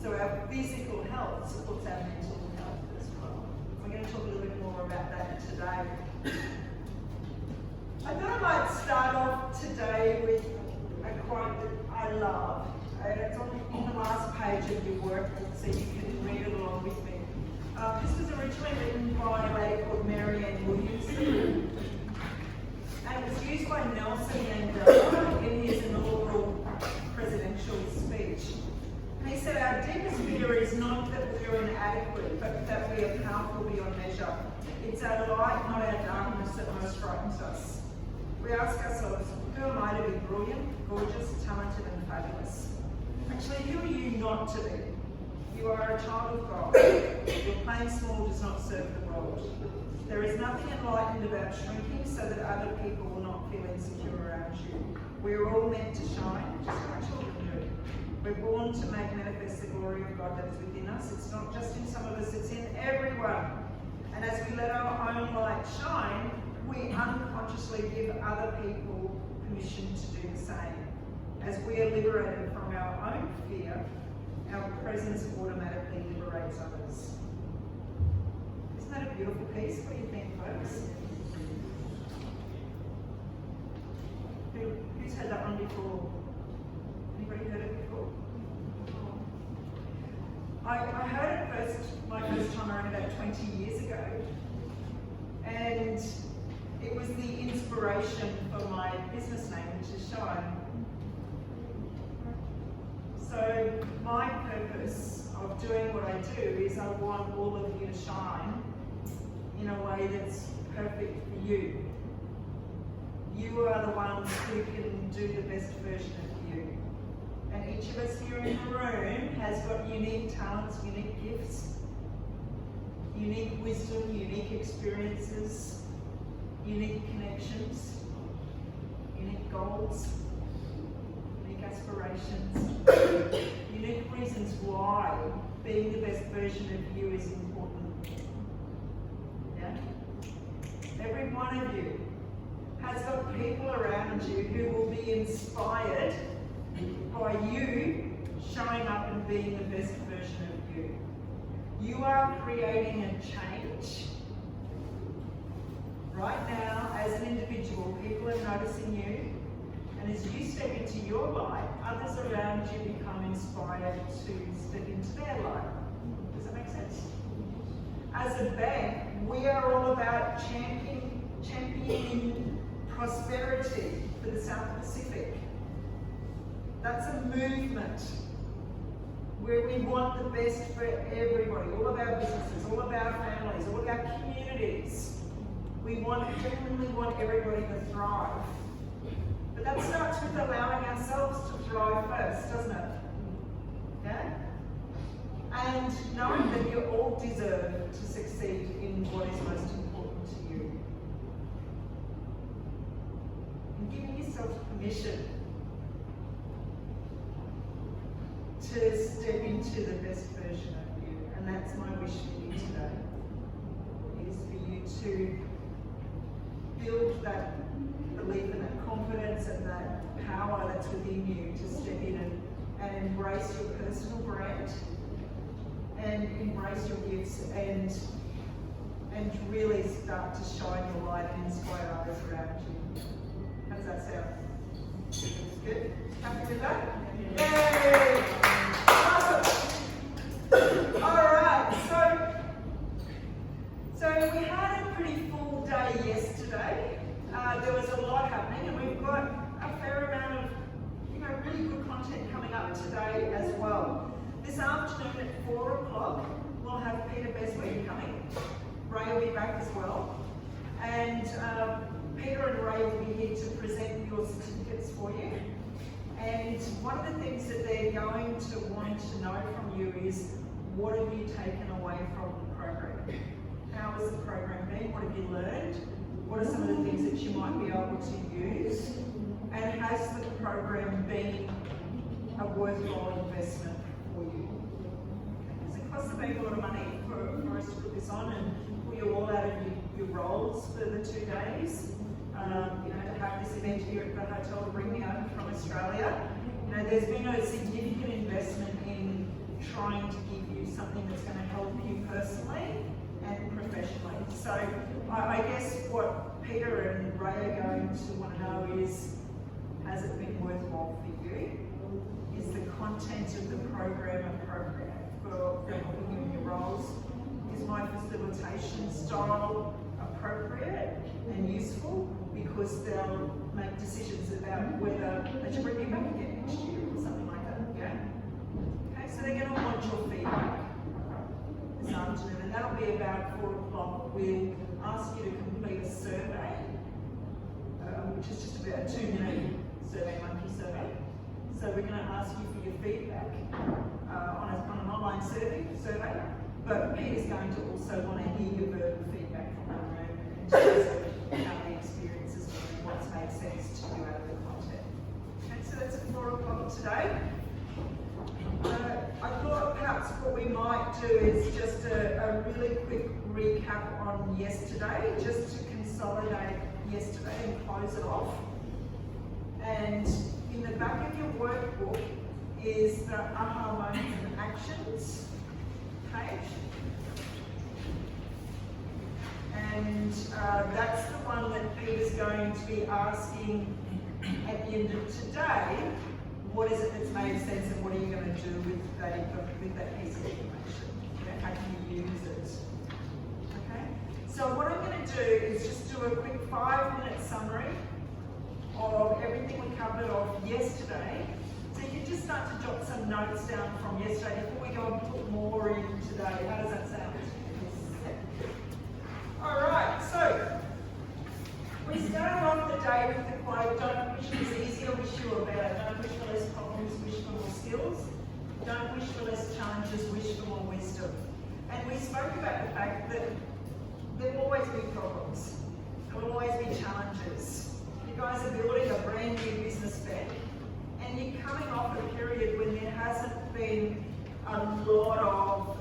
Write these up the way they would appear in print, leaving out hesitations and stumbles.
So our physical health supports our mental health as well. We're going to talk a little bit more about that today. I thought I might start off today with a quote that I love. It's on the last page of your workbook, so you can read it along with me. This was originally written by a lady called Mary Ann Williamson, and it was used by Nelson Mandela in his inaugural presidential speech. And he said, "Our deepest fear is not that we are inadequate, but that we are powerful beyond measure. It's our light, not our darkness, that most frightens us. We ask ourselves, who am I to be brilliant, gorgeous, talented, and fabulous? Actually, who are you not to be? You are a child of God. Your playing small does not serve the world. There is nothing enlightened about shrinking so that other people will not feel insecure around you. We are all meant to shine, just like children do. We're born to make manifest the glory of God that is within us. It's not just in some of us, it's in everyone. And as we let our own light shine, we unconsciously give other people permission to do the same. As we are liberated from our own fear, our presence automatically liberates others." Isn't that a beautiful piece? What do you think, folks? Who's heard that one before? Anybody heard it before? I heard it my first time around about 20 years ago, and it was the inspiration for my business name, which is Shine. So my purpose of doing what I do is I want all of you to shine in a way that's perfect for you. You are the ones who can do the best version of you. And each of us here in the room has got unique talents, unique gifts, unique wisdom, unique experiences, unique connections, unique goals, unique aspirations, unique reasons why being the best version of you is important. Yeah? Every one of you has got people around you who will be inspired by you showing up and being the best version of you. You are creating a change. Right now, as an individual, people are noticing you, and as you step into your light, others around you become inspired to step into their light. Does that make sense? As a bank, we are all about championing prosperity for the South Pacific. That's a movement where we want the best for everybody, all of our businesses, all of our families, all of our communities. We genuinely want everybody to thrive. But that starts with allowing ourselves to thrive first, doesn't it? Yeah? And knowing that you all deserve to succeed in what is most important to you. And giving yourself permission to step into the best version of you. And that's my wish for you today, is for you to build that belief and that confidence and that power that's within you to step in and embrace your personal brand and embrace your gifts and really start to shine your light and inspire others around you. How does that sound? Good? Happy with that? Yay! Awesome! Alright, so we had a pretty full day yesterday. There was a lot happening, and we've got a fair amount of really good content coming up today as well. This afternoon at 4 o'clock, we'll have Peter Beswick coming. Ray will be back as well. And Peter and Ray will be here to present your certificates for you. And one of the things that they're going to want to know from you is, what have you taken away from the program? How has the program been? What have you learned? What are some of the things that you might be able to use? And has the program been a worthwhile investment for you? Because it costs the bank a lot of money for us to put this on and pull you all out of your roles for the 2 days. To have this event here at the hotel to bring me over from Australia. There's been a significant investment in trying something that's going to help you personally and professionally. So I guess what Peter and Ray are going to want to know is, has it been worthwhile for you? Is the content of the program appropriate for helping you in your roles? Is my facilitation style appropriate and useful? Because they'll make decisions about whether they should bring you back again next year or something like that, yeah? Okay, so they're going to want your feedback this afternoon, and that'll be about 4 o'clock. We'll ask you to complete a survey, which is just about a 2-minute survey, monkey survey. So we're going to ask you for your feedback on an online survey, but Peter's going to also want to hear your verbal feedback from the room in terms of how the experience is going, what's made sense to you out of the content. Okay, so that's at 4 o'clock today. I thought perhaps what we might do is just a really quick recap on yesterday, just to consolidate yesterday and close it off. And in the back of your workbook is the aha moments and actions page. And that's the one that Peter's going to be asking at the end of today. What is it that's made sense and what are you going to do with that piece of information? How can you use it? Okay? So what I'm going to do is just do a quick 5-minute summary of everything we covered off yesterday. So you can just start to jot some notes down from yesterday before we go and put more in today. How does that sound? Alright, so we started off the day with the quote, don't wish it was easier, wish you were better. Don't wish for less problems, wish for more skills. Don't wish for less challenges, wish for more wisdom. And we spoke about the fact that there will always be problems. There will always be challenges. You guys are building a brand new business spec, and you're coming off a period when there hasn't been a lot of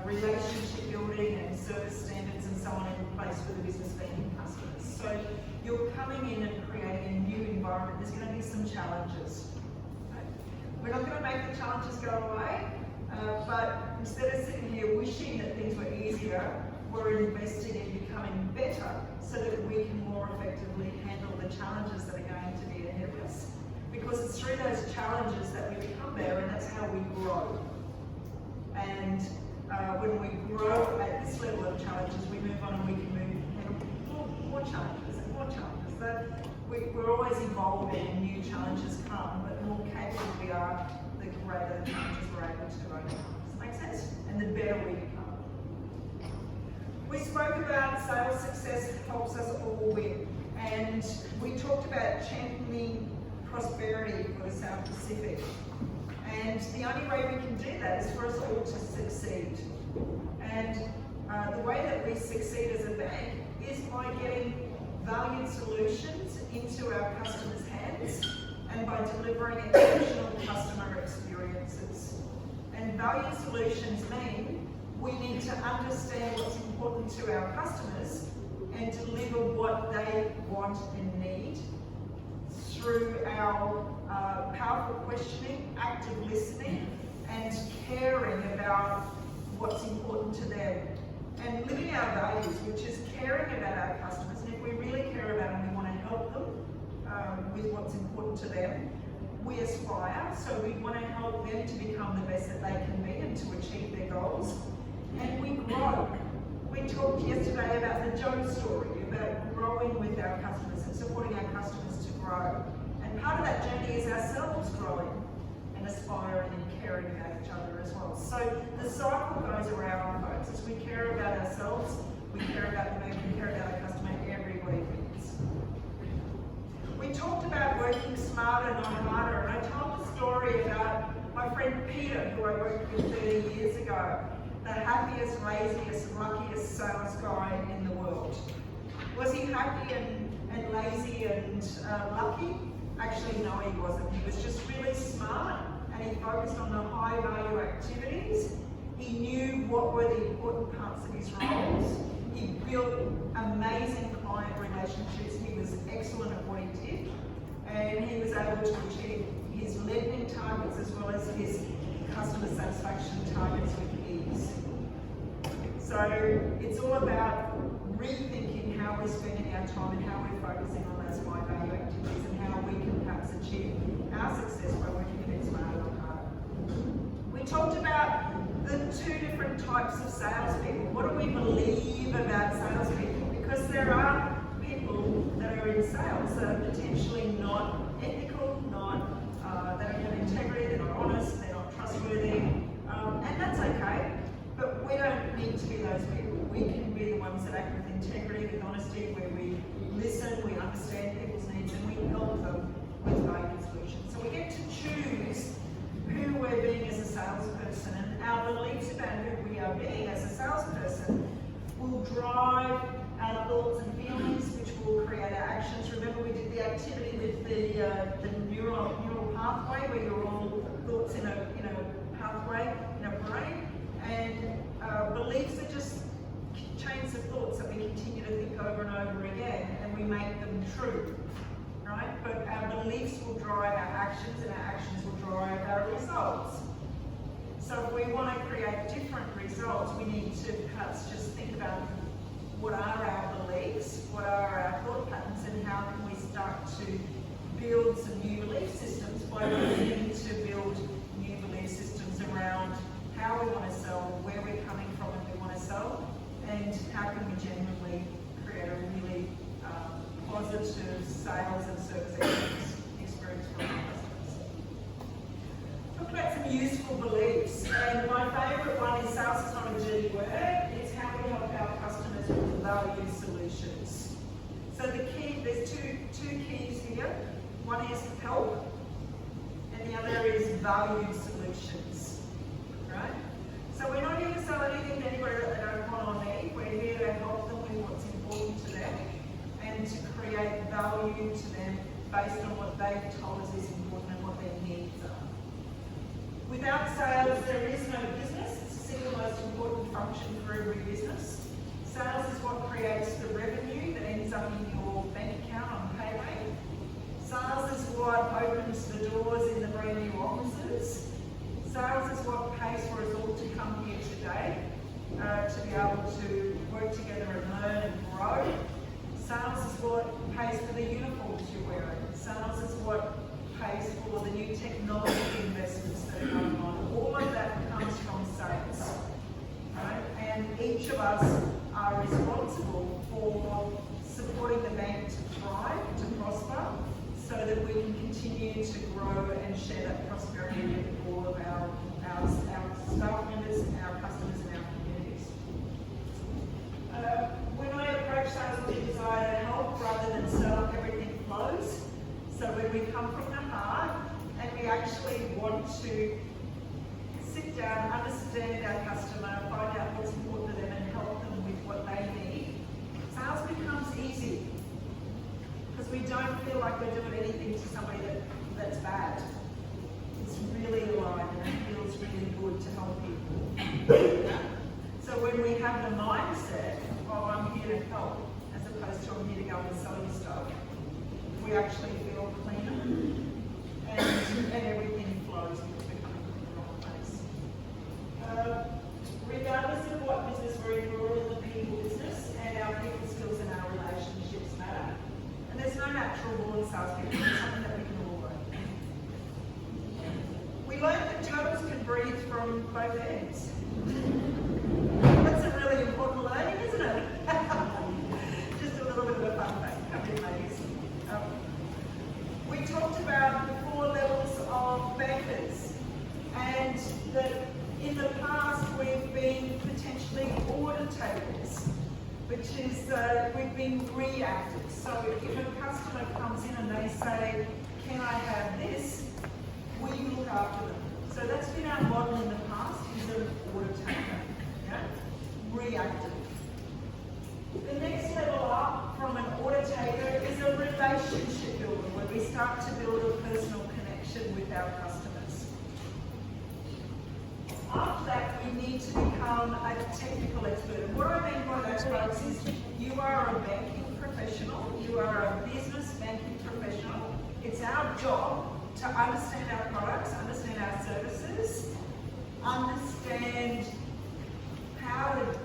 relationship building and service standards and so on in place for the business banking customers. So you're coming in and creating a new environment. There's going to be some challenges. We're not going to make the challenges go away, but instead of sitting here wishing that things were easier, we're investing in becoming better so that we can more effectively handle the challenges that are going to be ahead of us. Because it's through those challenges that we become better, and that's how we grow. And when we grow at this level of challenges, we move on and we can handle more challenges and more challenges. But we're always evolving and new challenges come, but the more capable we are, the greater the challenges we're able to overcome. Does that make sense? And the better we become. We spoke about sales success helps us all win, and we talked about championing prosperity for the South Pacific. And the only way we can do that is for us all to succeed. And the way that we succeed as a bank is by getting valued solutions into our customers' hands and by delivering exceptional customer experiences. And valued solutions mean we need to understand what's important to our customers and deliver what they want and need through our powerful questioning, active listening, and caring about what's important to them. And living our values, which is caring about our customers. And if we really care about them, we want to help them with what's important to them. We aspire, so we want to help them to become the best that they can be and to achieve their goals. And we grow. We talked yesterday about the Joe story, about growing with our customers and supporting our customers to grow. And part of that journey is ourselves growing and aspiring and caring about each other as well. So the cycle goes around, folks. As we care about ourselves, we care about the movement, we care about our customer, everybody wins. We talked about working smarter, not harder, and I told the story about my friend Peter, who I worked with 30 years ago, the happiest, laziest, luckiest sales guy in the world. Was he happy and lazy and lucky? Actually, no, he wasn't. He was just really smart, and he focused on the high value activities. He knew what were the important parts of his roles. He built amazing client relationships. He was excellent at what he did, and he was able to achieve his lending targets as well as his customer satisfaction targets with ease. So it's all about rethinking how we're spending our time and how we're focusing on those high value activities and how we can perhaps achieve our success by working a bit smarter, not harder. We talked about the two different types of salespeople. What do we believe about salespeople? Because there are people that are in sales that are potentially not ethical, they don't have integrity, they're not honest, they're not trustworthy, and that's okay. But we don't need to be those people. We can be the ones that act with integrity, with honesty, where we listen, we understand people's needs, and we help them with value solutions. So we get to choose who we're being as a salesperson, and our beliefs about who we are being as a salesperson will drive our thoughts and feelings, which will create our actions. Remember, we did the activity with the neural pathway, where you're all thoughts in a pathway in our brain, and beliefs are just chains of thoughts that we continue to think over and over again, and we make them true, right? But our beliefs will drive our actions, and our actions will drive our results. So if we want to create different results, we need to perhaps just think about what are our beliefs, what are our thought patterns, and how can we start to build some new belief systems by beginning to build new belief systems around how we want to sell, where we're coming from when we want to sell, and how can we genuinely create a really positive sales and service experience for our customers. Talk about some useful beliefs, and my favourite one is sales is not a dirty word. It's how we help our customers with value solutions. So the key, there's two keys here. One is help, and the other is value solutions, right? So we're not here to sell anything to anybody that they don't want or need. We're here to help them with what's important to them and to create value to them based on what they've told us is important and what their needs are. Without sales, there is no business. It's the single most important function for every business. Sales is what creates the revenue that ends up in your bank account on payday. Sales is what opens the doors in the brand new offices. Sales is what pays for us all to come here today, to be able to work together and learn and grow. Sales is what pays for the uniforms you're wearing. Sales is what pays for the new technology investments that are going on. All of that comes from sales, right? And each of us are responsible for supporting the bank to thrive, to prosper, so that we can continue to grow and share that prosperity with all of our staff members, our customers, and our communities. When I approach sales with a desire to help rather than sell, everything flows. So when we come from the heart and we actually want to sit down, understand our customer, find out what's important to them and help them with what they need, sales becomes easy. Because we don't feel like we're doing anything to somebody that's bad. It's really aligned and it feels really good to help people. So when we have the mindset of I'm here to help, as opposed to I'm here to go and sell you stuff, we actually feel cleaner and everything flows because we're coming from the wrong place. Regardless of what business we're in, we're all in the people business, and our people skills and our relationships matter. And there's no natural born salespeople, it's something that we can all learn. We learned that turtles can breathe from both ends. That's a really important learning, isn't it? Just a little bit of a fun fact, come in ladies. We talked about the 4 levels of bankers, and that in the past we've been potentially order takers, which is we've been reactive. So if a customer comes in and they say, can I have this, we look after them. So that's been our model in the past, is an order taker, yeah? Reactive. The next level up from an order taker is a relationship builder, where we start to build a personal connection with our customers. After that, we need to become a technical expert. And what I mean by that, folks, is you are a banking professional, you are a business banking professional. It's our job to understand our products, understand our services, understand how to,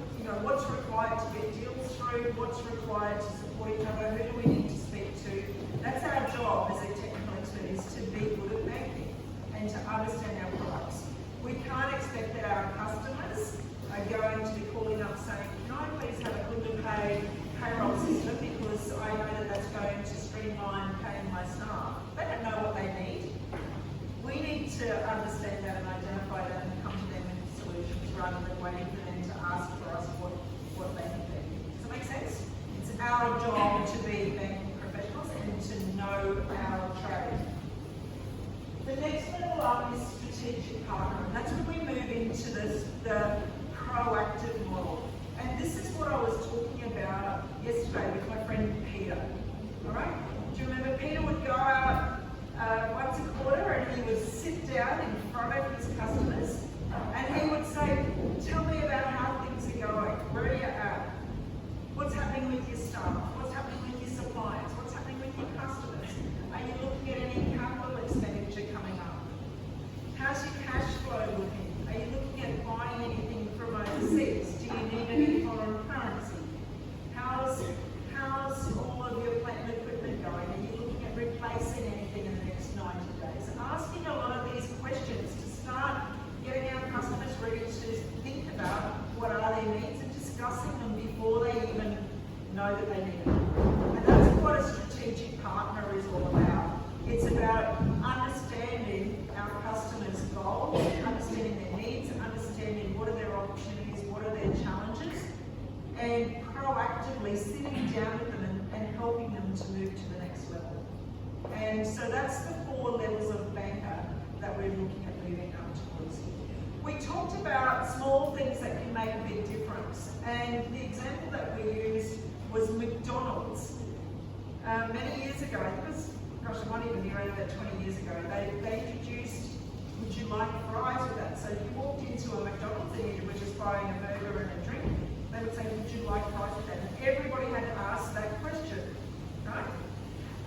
we're waiting for them to ask for us what they can do. Does that make sense? It's our job to be banking professionals and to know our trade. The next level up is strategic partner, and that's when we move into the proactive model. And this is what I was talking about yesterday with my friend Peter. All right? Do you remember Peter would go out once a quarter and he would sit down in front of his customers and he would say, tell me about how things are going, where are you at, what's happening with your staff, what's happening with your suppliers, what's happening with your customers, are you looking at any capital expenditure coming up, how's your cash flow looking, are you looking at buying anything from overseas, do you need any foreign currency, how's all of your plant and equipment going, are you looking at replacing anything in the next 90 days? Asking a lot of these questions to start getting our customers ready to think about what are their needs and discussing them before they even know that they need them. And that's what a strategic partner is all about. It's about understanding our customers' goals, understanding their needs, understanding what are their opportunities, what are their challenges, and proactively sitting down with them and helping them to move to the next level. And so that's the 4 levels of banker that we're looking at moving up towards. We talked about small things that can make a big difference, and the example that we used was McDonald's. Many years ago, I think it was, gosh, I might even be around about 20 years ago, they introduced, would you like fries with that? So if you walked into a McDonald's and you were just buying a burger and a drink, they would say, would you like fries with that? And everybody had to ask that question, right?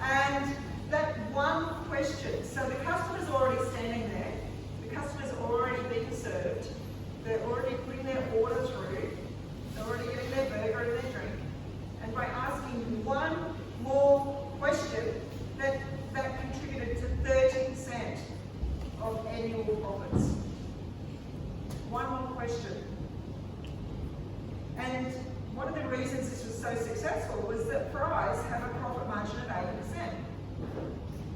And that one question, so the customer's already standing there, the customer's already being served, they're already putting their order through, they're already getting their burger and their drink, and by asking one more question, that contributed to 30% of annual profits. One more question. And one of the reasons this was so successful was that fries have a profit margin of 80%.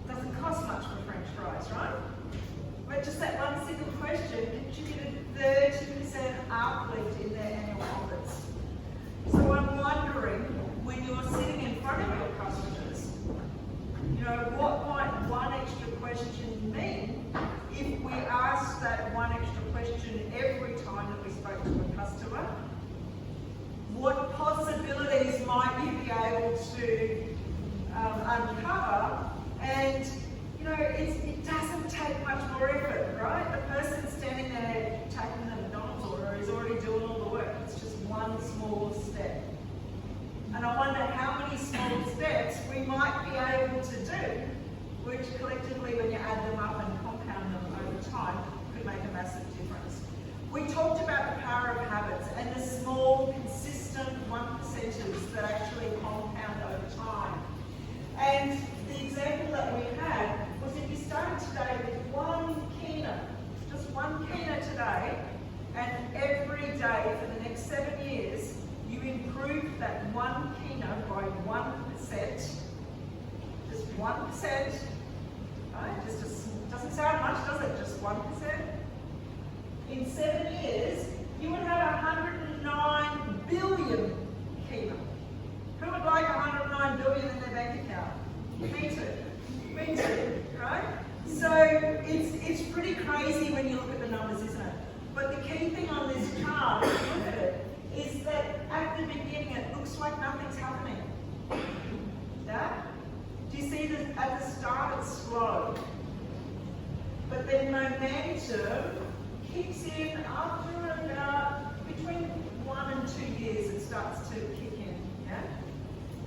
Doesn't cost much for French fries, right? But just that one single question contributed 30% uplift in their annual profits. So I'm wondering, when you're sitting in front of your customers, what might one extra question mean if we asked that one extra question every time that we spoke to a customer? What possibilities might you be able to uncover? And it doesn't take much more effort, right? The person standing there taking the McDonald's order is already doing all the work. It's just one small step. And I wonder how many small steps we might be able to do, which collectively, when you add them up and compound them over time, could make a massive difference. We talked about the power of habits and the small, consistent 1%ers that actually compound over time. And the example that we had was if you started today with one kina, just one kina today, and every day for the next 7 years, you improve that one kina by 1%, just 1%, right? Doesn't sound much, does it? Just 1%. In 7 years, you would have 109 billion kina. Who would like 109 billion in their bank account? Me too. Me too, right? So it's pretty crazy when you look at the numbers, isn't it? But the key thing on this chart, if you look at it, is that at the beginning it looks like nothing's happening. Yeah? Do you see that at the start it's slow? But then momentum kicks in after about between 1 and 2 years it starts to kick in. Yeah?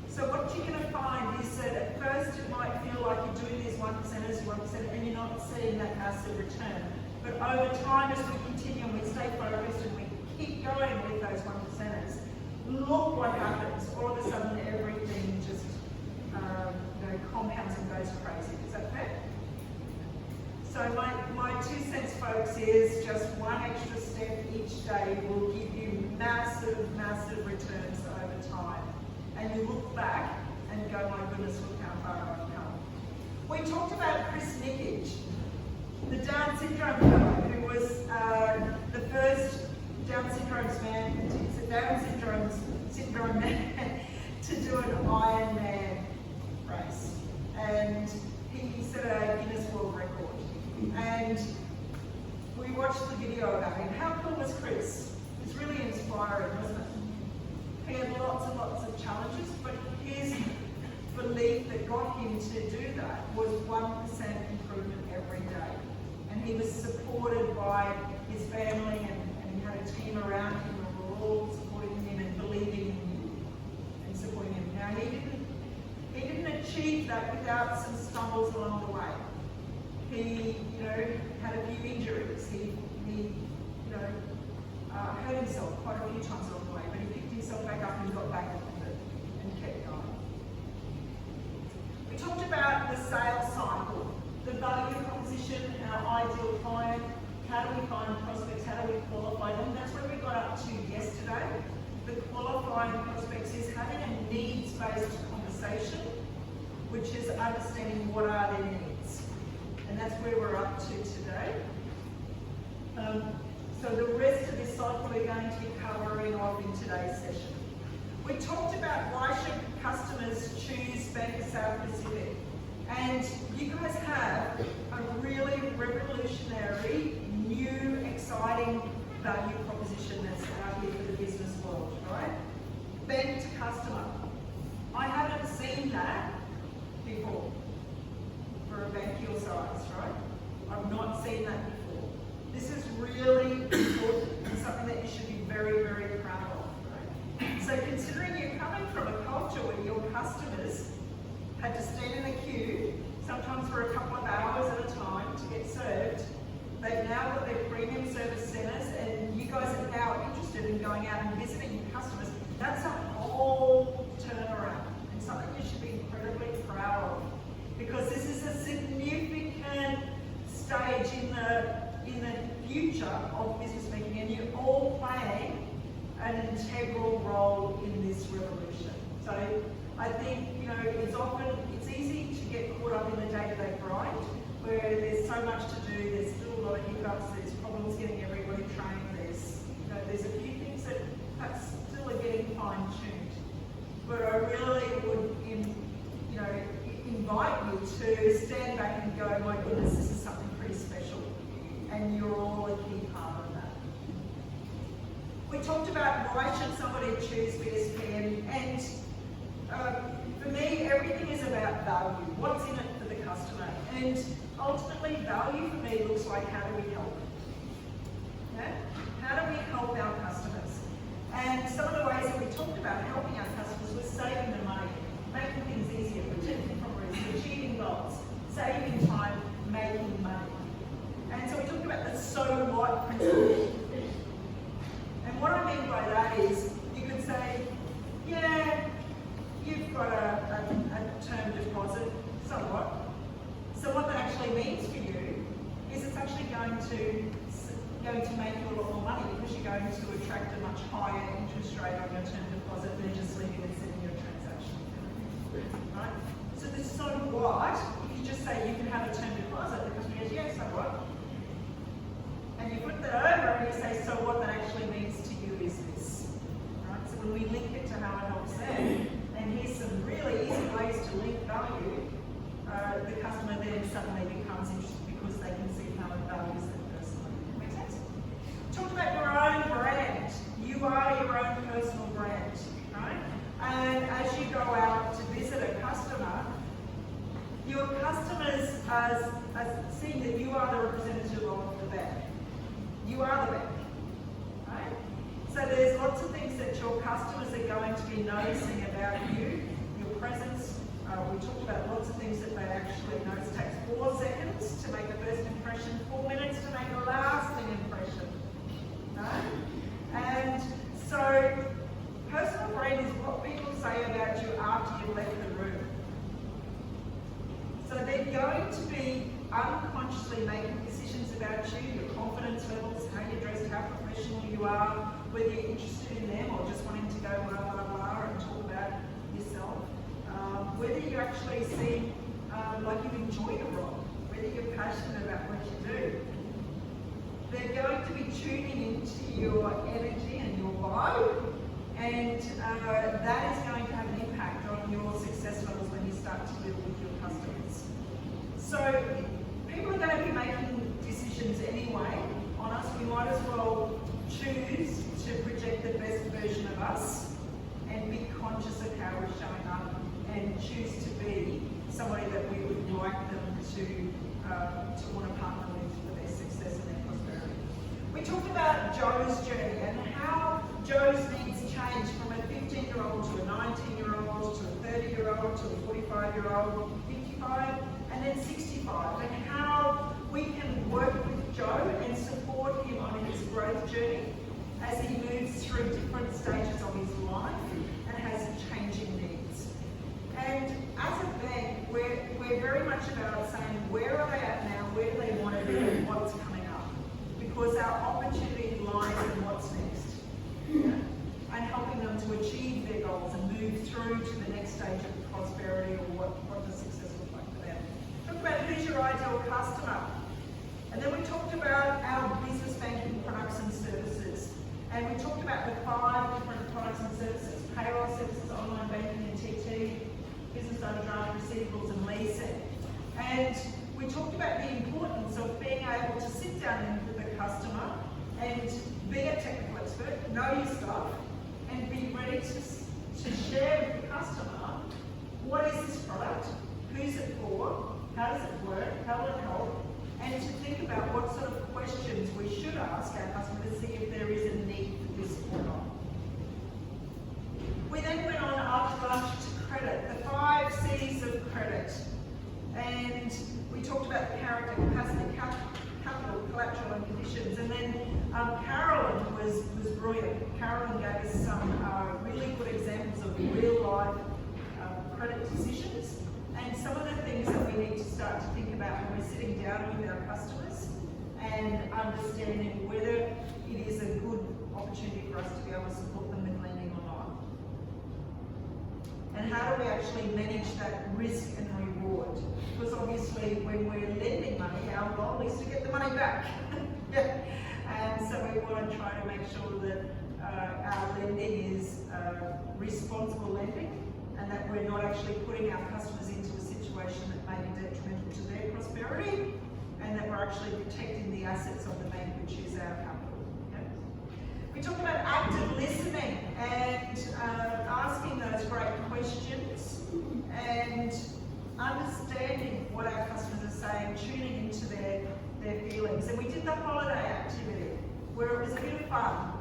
So what you're going to find is that at first it might feel like you're doing these 1%ers, and you're not seeing that massive return. But over time, as we continue and we stay focused and we keep going with those 1%ers, look what happens. All of a sudden, everything just compounds and goes crazy. Is that fair? So my 2 cents, folks, is just one extra step each day will give you massive, massive returns over time. And you look back and go, my goodness, look how far I've come. We talked about Chris Nikic, the Down syndrome fellow, who was the first Down syndrome day. And how cool was Chris? It was really inspiring, wasn't it? He had lots and lots of challenges, but his belief that got him to do that was 1% improvement every day. And he was supported by his family, and he had a team around him who were all supporting him and believing in him and supporting him. Now, he didn't achieve that without some stumbles along the way. He, had a few injuries. He hurt himself quite a few times along the way, but he picked himself back up and got back on it and kept going. We talked about the sales cycle, the value proposition, our ideal client, how do we find prospects, how do we qualify them. That's where we got up to yesterday. The qualifying prospects is having a needs-based conversation, which is understanding what are their needs. And that's where we're up to today. So the rest of this cycle we're going to be covering off in today's session. We talked about why should customers choose Bank of South Pacific. And you guys have a really revolutionary, new, exciting value proposition that's out here for the business world, right? Bank to customer. I haven't seen that before for a bank your size, right? I've not seen that before. This is really important and something that you should be very, very proud of, right? So considering you're coming from a culture where your customers had to stand in a queue, sometimes for a couple of hours at a time to get served, they've now got their premium service centres, and you guys are now interested in going out and visiting your customers. That's a whole turnaround and something you should be incredibly proud of, because this is a significant stage in the future of business making, and you're all playing an integral role in this revolution. So I think, it's easy to get caught up in the day-to-day grind, where there's so much to do, there's still a lot of hiccups, there's problems getting everybody trained, there's a few things that perhaps still are getting fine-tuned. But I really would invite you to stand back and go, my goodness, this is something pretty special, and you're all a key part of that. We talked about why should somebody choose BSP, and for me, everything is about value. What's in it for the customer? And ultimately, value for me looks like, how do we help? Yeah? How do we help our customers? And some of the ways that we talked about helping our customers was saving them money, making things easier, protecting from risk, achieving goals, saving time, making money. And so we talked about the so what principle. And what I mean by that is, you could say, yeah, you've got a term deposit, so what? So what that actually means for you is it's actually going to make you a lot more money, because you're going to attract a much higher interest rate on your term deposit than just leaving and sending your transaction. Right? So the so what, if you just say you can have a term deposit, the customer goes, yeah, so what? And you flip that over and you say, so what that actually means to you is this. Right? So when we link it to how it helps them, and here's some really easy ways to link value, the customer then suddenly becomes interested because they can see how it values them personally. Make sense? Talk about your own brand. You are your own personal brand, right? And as you go out to visit a customer, your customers are seeing that you are the representative of the bank. You are the bank, right? So there's lots of things that your customers are going to be noticing about you, your presence. We talked about lots of things that they actually notice. It takes 4 seconds to make a first impression, 4 minutes to make a lasting impression, right? And so personal brand is what people say about you after you've left the room. So they're going to be unconsciously making decisions about you, your confidence levels, how you're dressed, how professional you are, whether you're interested in them or just wanting to go blah, blah, blah and talk about yourself. Whether you actually seem like you enjoy your role, whether you're passionate about what you do. They're going to be tuning into your energy and your vibe, and that is going to have an impact on your success levels when you start to deal with your customers. So people are going to be making decisions anyway on us. We might as well version of us and be conscious of how we're showing up and choose to be somebody that we would like them to want to partner with for their success and their prosperity. We talked about Joe's journey and how Joe's needs change from a 15-year-old to a 19-year-old to a 30-year-old to a 45-year-old, 55, and then 65, and how we can work with Joe and support him on his growth journey as he moves through different stages of his life and has changing needs. And as a bank, we're very much about saying, where are they at now, where do they want to be, and what's coming up? Because our opportunity lies in what's next. And helping them to achieve their goals and move through to the next stage of prosperity, or what does success look like for them. Talk about who's your ideal customer. And then we talked about our business banking products and services. And we talked about the 5 different products and services: payroll services, online banking and TT, business overdraft, receivables and leasing. And we talked about the importance of being able to sit down with the customer and be a technical expert, know your stuff, and be ready to share with the customer, what is this product, who's it for, how does it work, how will it help, and to think about what sort of questions we should ask our customer to see if there is a need for this or not. We then went on after lunch to credit, the 5 C's of credit. And we talked about the character, capacity, capital, collateral and conditions. And then Carolyn was brilliant. Carolyn gave us some really good examples of real life credit decisions and some of the things that we need to start to think about when we're sitting down with our customers and understanding whether it is a good opportunity for us to be able to support them with lending or not. And how do we actually manage that risk and reward? Because obviously when we're lending money, our goal is to get the money back. And so we want to try to make sure that our lending is responsible lending, and that we're not actually putting our customers into a situation that may be detrimental to their prosperity, and that we're actually protecting the assets of the bank, which is our capital. Okay? We talked about active listening and asking those great questions and understanding what our customers are saying, tuning into their feelings. And we did the holiday activity where it was a bit of fun.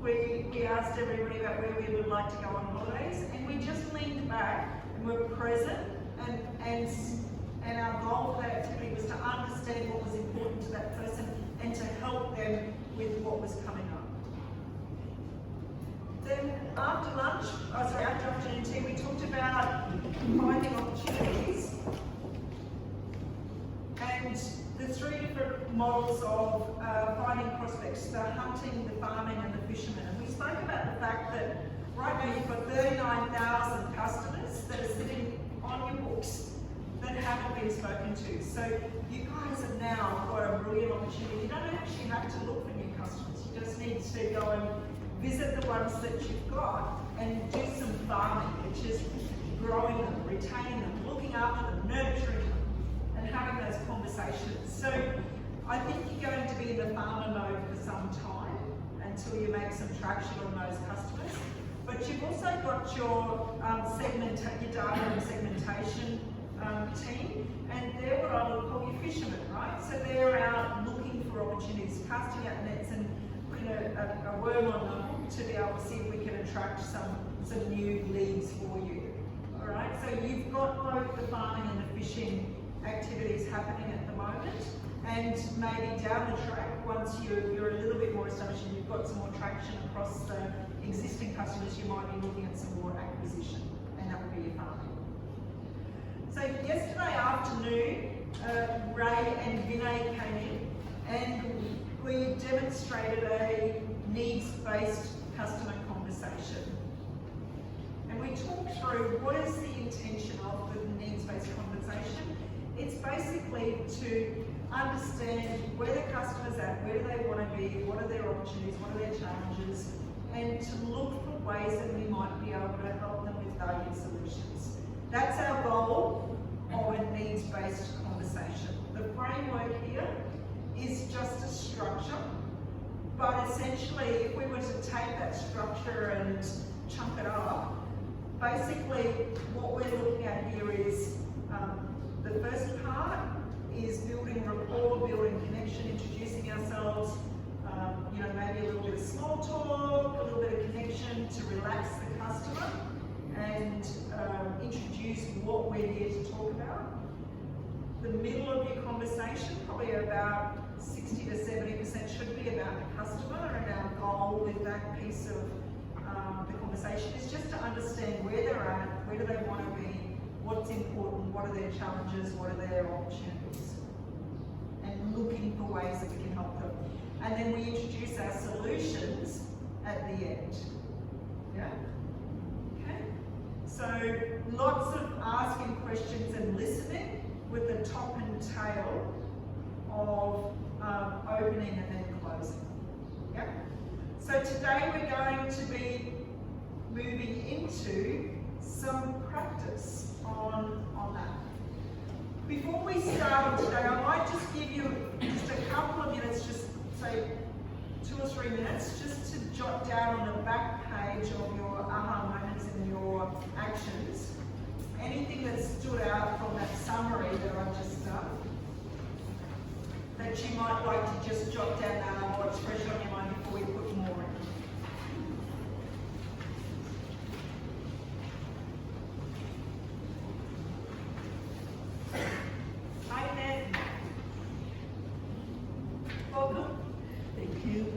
We asked everybody about where we would like to go on holidays, and we just leaned back and were present, and our goal for that activity was to understand what was important to that person and to help them with what was coming up. Then after afternoon tea, we talked about finding opportunities and the 3 different models of finding prospects: the hunting, the farming and the fishermen. And we spoke about the fact that right now you've got 39,000 customers that are sitting on your books that haven't been spoken to. So you guys have now got a brilliant opportunity. You don't actually have to look for new customers. You just need to go and visit the ones that you've got and do some farming, which is growing them, retaining them, looking after them, nurturing them, and having those conversations. So I think you're going to be in the farmer mode for some time until you make some traction on those customers. But you've also got your data and segmentation team, and they're what I would call your fishermen, right? So they're out looking for opportunities, casting out nets and putting a worm on them to be able to see if we can attract some new leads for you. All right, so you've got both the farming and the fishing activities happening at the moment, and maybe down the track, once you're a little bit more established and you've got some more traction across the existing customers, you might be looking at some more acquisition, and that would be your farming. So yesterday afternoon, Ray and Vinay came in and we demonstrated a needs-based customer conversation. And we talked through what is the intention of the needs-based conversation. It's basically to understand where the customer's at, where do they want to be, what are their opportunities, what are their challenges, and to look for ways that we might be able to help them with value solutions. That's our goal of a needs-based conversation. The framework here is just a structure But essentially, if we were to take that structure and chunk it up, basically what we're looking at here is the first part is building rapport, building connection, introducing ourselves, maybe a little bit of small talk, a little bit of connection to relax the customer and introduce what we're here to talk about. The middle of your conversation, probably about 60 to 70% should be about the customer, and our goal with that piece of the conversation is just to understand where they're at, where do they want to be, what's important, what are their challenges, what are their opportunities, and looking for ways that we can help them. And then we introduce our solutions at the end. Yeah? Okay? So lots of asking questions and listening with the top and tail of opening and then closing. Yeah? So today we're going to be moving into some practice on that. Before we start on today, I might just give you just a couple of minutes, just say 2 or 3 minutes, just to jot down on the back page of your aha moments and your actions, anything that stood out from that summary that I've just done, that you might like to just jot down now or express on your mind before we put more in. Hi, Ned. Welcome. Thank you.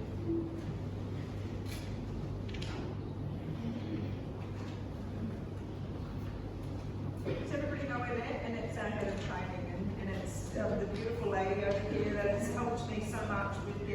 Does everybody know we're there? And it's our head of training, and it's the beautiful lady over here that has helped me so much with